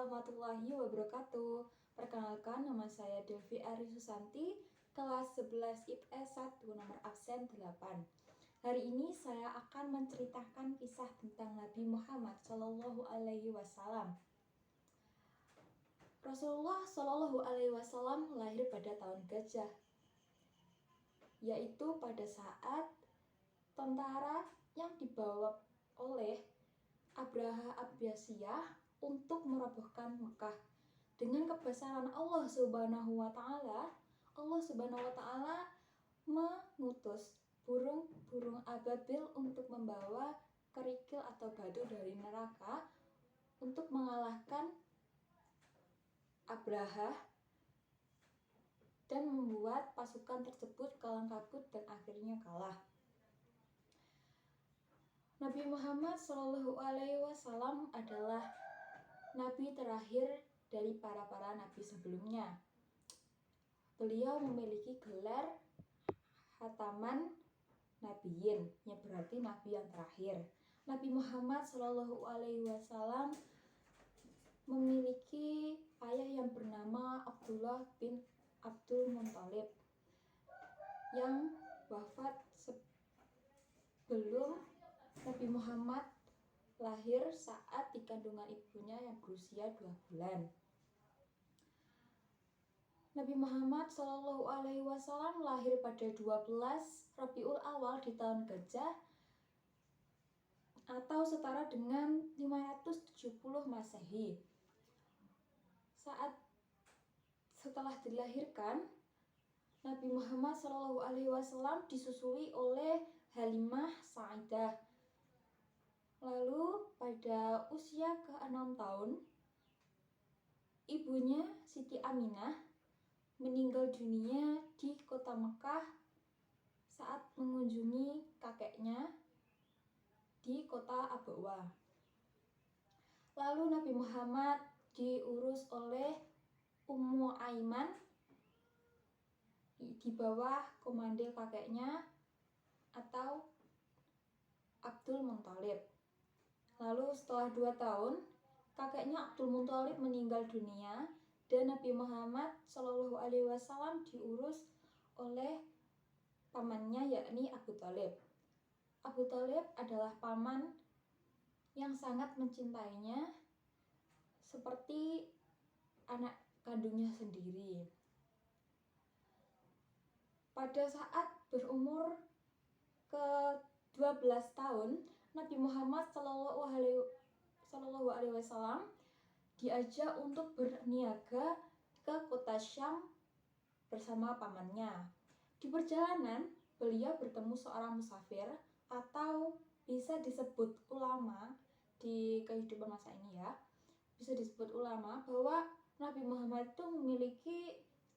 warahmatullahi wabarakatuh. Perkenalkan, nama saya Delvi Ari Susanti, kelas 11 IPS 1, nomor absen 8. Hari ini saya akan menceritakan kisah tentang Nabi Muhammad SAW. Rasulullah SAW lahir pada tahun gajah, yaitu pada saat tentara yang dibawa oleh Abraha Abbasiyah untuk merobohkan Mekah. Dengan kebesaran Allah Subhanahu wa Ta'ala, Allah Subhanahu wa Ta'ala mengutus burung-burung ababil untuk membawa kerikil atau batu dari neraka untuk mengalahkan Abraha dan membuat pasukan tersebut kalang kabut dan akhirnya kalah. Nabi Muhammad SAW adalah nabi terakhir dari para nabi sebelumnya. Beliau memiliki gelar Khataman Nabiyyin, yang berarti nabi yang terakhir. Nabi Muhammad SAW memiliki ayah yang bernama Abdullah bin Abdul Muthalib yang wafat sebelum Nabi Muhammad lahir saat di kandungan ibunya yang berusia 2 bulan. Nabi Muhammad SAW lahir pada 12 Rabiul Awal di tahun gajah atau setara dengan 570 Masehi. Setelah dilahirkan, Nabi Muhammad SAW disusui oleh Halimah Sa'idah. Lalu pada usia ke-6 tahun, ibunya Siti Aminah meninggal dunia di kota Mekah saat mengunjungi kakeknya di kota Abawa. Lalu Nabi Muhammad diurus oleh Ummu Aiman di bawah komando kakeknya atau Abdul Muthalib. Lalu setelah 2 tahun, kakeknya Abdul Muthalib meninggal dunia dan Nabi Muhammad SAW diurus oleh pamannya, yakni Abu Thalib. Abu Thalib adalah paman yang sangat mencintainya seperti anak kandungnya sendiri. Pada saat berumur ke-12 tahun, Nabi Muhammad SAW diajak untuk berniaga ke kota Syam bersama pamannya. Di perjalanan, beliau bertemu seorang musafir atau bisa disebut ulama di kehidupan masa ini ya. Bisa disebut ulama bahwa Nabi Muhammad itu memiliki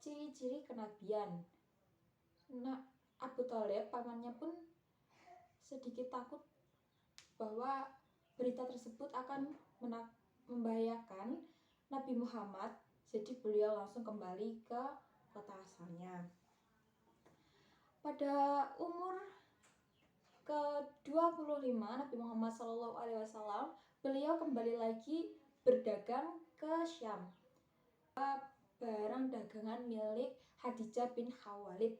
ciri-ciri kenabian. Nah, Abu Thalib, pamannya pun sedikit takut bahwa berita tersebut akan membahayakan Nabi Muhammad, jadi beliau langsung kembali ke kota asalnya. Pada umur ke-25 Nabi Muhammad SAW, beliau kembali lagi berdagang ke Syam. Barang dagangan milik Khadijah bin Khuwailid.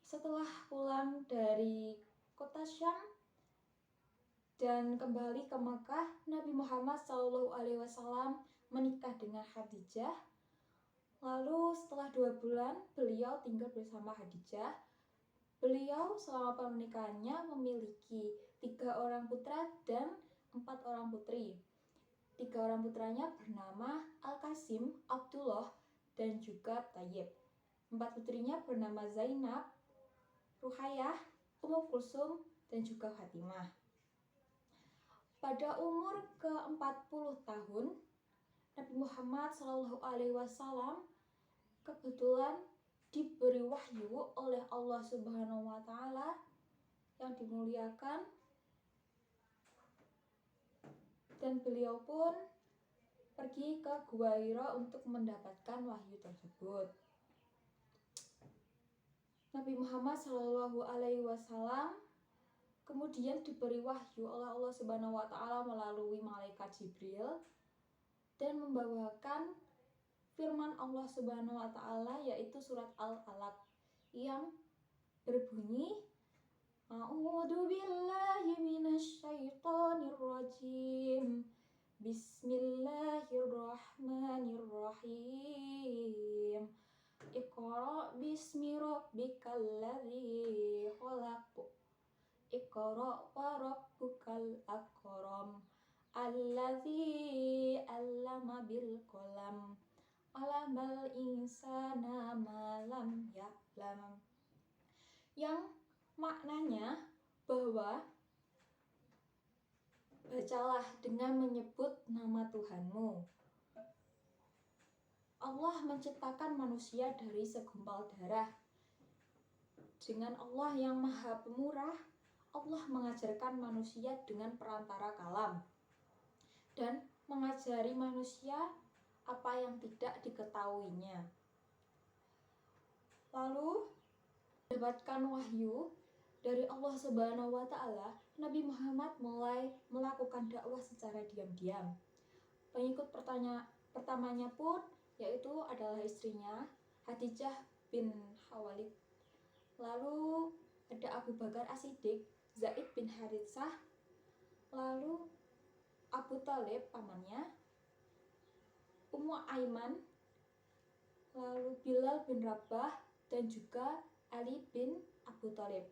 Setelah pulang dari kota Syam dan kembali ke Mekah, Nabi Muhammad SAW menikah dengan Khadijah. Lalu setelah 2 bulan beliau tinggal bersama Khadijah. Beliau selama pernikahannya memiliki 3 orang putra dan 4 orang putri. 3 orang putranya bernama Al-Qasim, Abdullah, dan juga Thayyib. 4 putrinya bernama Zainab, Ruqayyah, Ummu Kulsum, dan juga Fatimah. Pada umur ke-40 tahun, Nabi Muhammad SAW kebetulan diberi wahyu oleh Allah Subhanahu wa Ta'ala yang dimuliakan, dan beliau pun pergi ke Gua Hira untuk mendapatkan wahyu tersebut. Nabi Muhammad SAW kemudian diberi wahyu oleh Allah Subhanahu wa Ta'ala melalui malaikat Jibril dan membawakan firman Allah Subhanahu wa taala, yaitu surat Al-Alaq yang berbunyi, A'udzu billahi minasyaitonir rajim. Bismillahirrahmanirrahim. Iqra bismi rabbikal ladzi khalaq. Iqra wa rabbukal akram. Alladzi 'allama bil qalam. 'Allamal insana ma lam ya'lam. Yang maknanya bahwa bacalah dengan menyebut nama Tuhanmu. Allah menciptakan manusia dari segumpal darah. Dengan Allah yang Maha Pemurah, Allah mengajarkan manusia dengan perantara kalam dan mengajari manusia apa yang tidak diketahuinya. Lalu mendapatkan wahyu dari Allah Subhanahu wa taala, Nabi Muhammad mulai melakukan dakwah secara diam-diam. Pengikut pertamanya pun yaitu adalah istrinya Khadijah bin Khuwailid. Lalu ada Abu Bakar As-Siddiq, Zaid bin Haritsah, lalu Abu Thalib pamannya, Ummu Aiman, lalu Bilal bin Rabah, dan juga Ali bin Abu Thalib.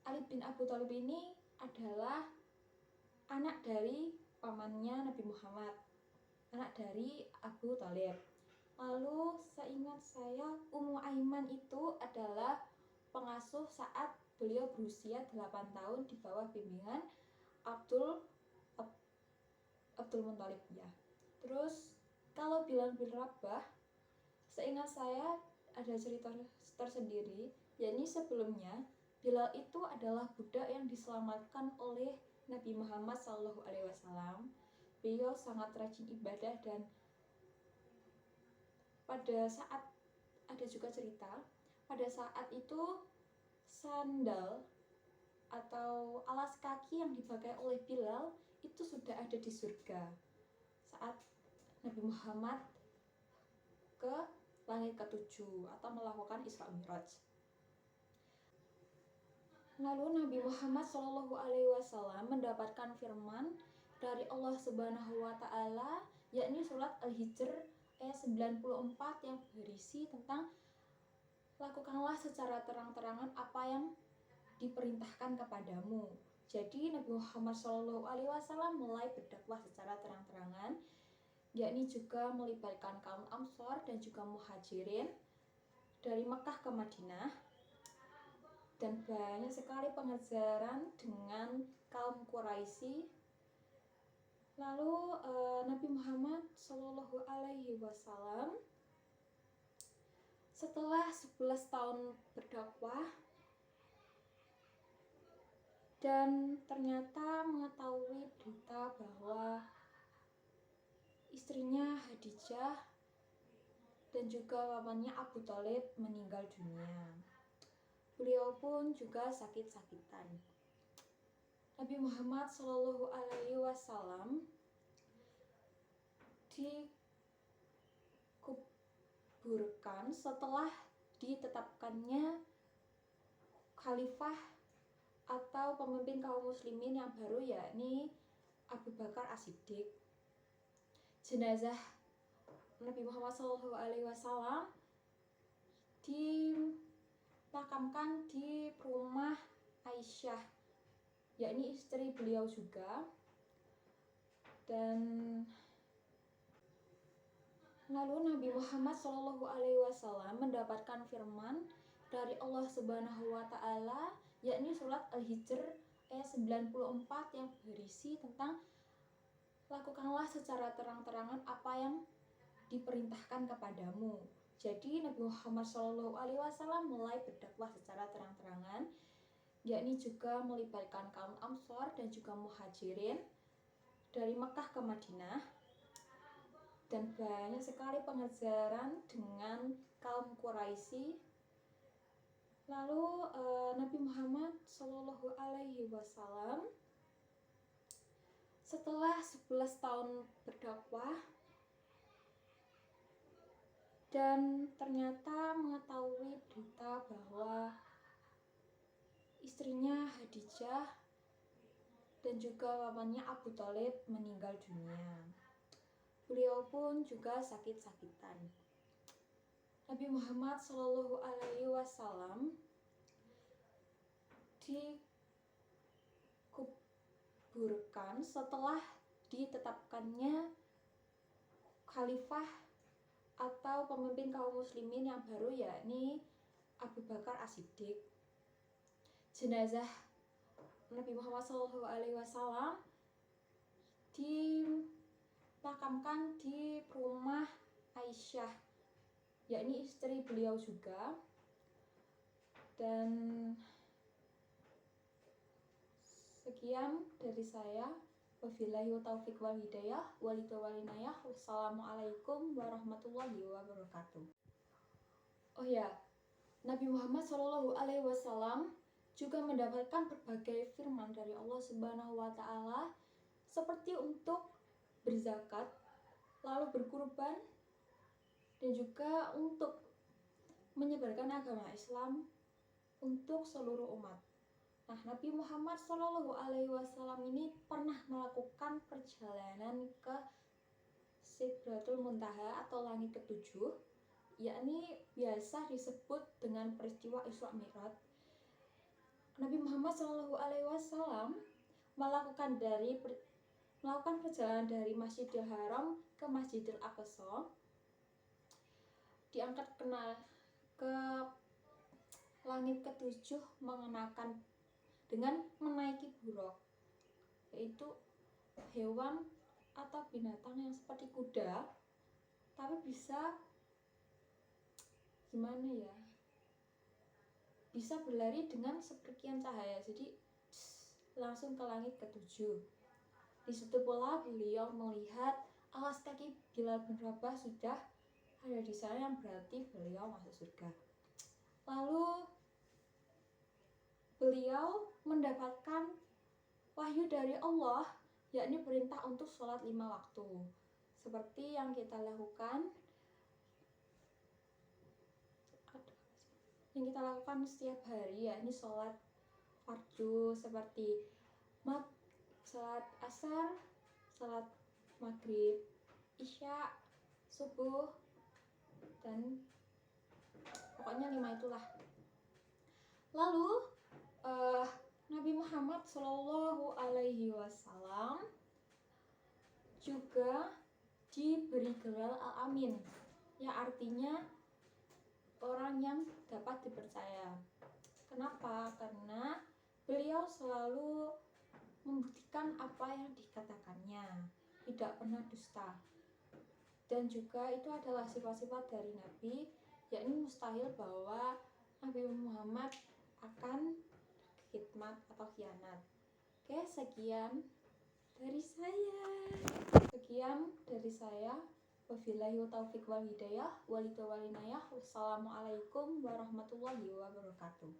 Ali bin Abu Thalib ini adalah anak dari pamannya Nabi Muhammad, anak dari Abu Thalib. Lalu seingat saya Ummu Aiman itu adalah pengasuh saat beliau berusia 8 tahun di bawah bimbingan Abdul Muthalib ya. Terus kalau Bilal bin Rabah, seingat saya ada cerita tersendiri, yakni sebelumnya Bilal itu adalah budak yang diselamatkan oleh Nabi Muhammad SAW. Beliau sangat rajin ibadah dan pada saat ada juga cerita, pada saat itu sandal atau alas kaki yang dipakai oleh Bilal itu sudah ada di surga saat Nabi Muhammad ke langit ke-7 atau melakukan Isra Mi'raj. Lalu Nabi Muhammad SAW mendapatkan firman dari Allah Subhanahu wa taala, yakni surat Al-Hijr ayat 94 yang berisi tentang lakukanlah secara terang-terangan apa yang diperintahkan kepadamu. Jadi Nabi Muhammad SAW mulai berdakwah secara terang-terangan, yakni juga melibatkan kaum Ansor dan juga Muhajirin dari Mekah ke Madinah, dan banyak sekali pengajaran dengan kaum Quraisy. Lalu Nabi Muhammad SAW setelah 11 tahun berdakwah dan ternyata mengetahui berita bahwa istrinya Khadijah dan juga pamannya Abu Thalib meninggal dunia. Beliau pun juga sakit-sakitan. Nabi Muhammad SAW dikuburkan setelah ditetapkannya khalifah atau pemimpin kaum muslimin yang baru, yakni Abu Bakar As-Siddiq. Jenazah Nabi Muhammad SAW dimakamkan di rumah Aisyah, yakni istri beliau juga. Dan lalu Nabi Muhammad SAW mendapatkan firman dari Allah Subhanahu wa taala, yakni surat Al-Hijr ayat 94 yang berisi tentang lakukanlah secara terang-terangan apa yang diperintahkan kepadamu. Jadi Nabi Muhammad SAW mulai berdakwah secara terang-terangan, yakni juga melibatkan kaum Ansor dan juga Muhajirin dari Mekah ke Madinah, dan banyak sekali pengajaran dengan kaum Quraisy. Lalu Nabi Muhammad SAW setelah 11 tahun berdakwah dan ternyata mengetahui berita bahwa istrinya Khadijah dan juga pamannya Abu Thalib meninggal dunia. Beliau pun juga sakit-sakitan. Nabi Muhammad Shallallahu Alaihi Wasallam dikuburkan setelah ditetapkannya khalifah atau pemimpin kaum muslimin yang baru, yakni Abu Bakar As-Siddiq. Jenazah Nabi Muhammad SAW dimakamkan di rumah Aisyah, yakni istri beliau juga. Dan sekian dari saya. Wabillahi taufiq wal hidayah, walidayah. Wassalamualaikum warahmatullahi wabarakatuh. Oh ya, Nabi Muhammad SAW juga mendapatkan berbagai firman dari Allah Subhanahu wa Ta'ala, seperti untuk berzakat, lalu berkurban, dan juga untuk menyebarkan agama Islam untuk seluruh umat. Nah, Nabi Muhammad SAW ini pernah melakukan perjalanan ke Sidratul Muntaha atau langit ketujuh, yakni biasa disebut dengan peristiwa Isra Mi'raj. Nabi Muhammad SAW melakukan perjalanan dari Masjidil Haram ke Masjidil Aqsa, diangkat ke langit ketujuh dengan menaiki buraq, yaitu hewan atau binatang yang seperti kuda, tapi bisa bisa berlari dengan seperkian cahaya, jadi langsung ke langit ketujuh. Di situ pula beliau melihat alas kaki Bilal bin Rabah sudah ada di sana, yang berarti beliau masuk surga. Lalu beliau mendapatkan wahyu dari Allah, yakni perintah untuk sholat 5 waktu, seperti yang kita lakukan setiap hari, yakni sholat fardu seperti sholat asar, sholat maghrib, isya, subuh, dan pokoknya 5 itulah. Lalu Nabi Muhammad Shallallahu Alaihi Wasallam juga diberi gelar Al-Amin, yang artinya orang yang dapat dipercaya. Kenapa? Karena beliau selalu membuktikan apa yang dikatakannya, tidak pernah dusta. Dan juga itu adalah sifat-sifat dari Nabi, yakni mustahil bahwa Nabi Muhammad akan khidmat atau khianat. Oke, sekian dari saya. Wabillahi taufiq wal hidayah, walidayah. Wassalamualaikum warahmatullahi wabarakatuh.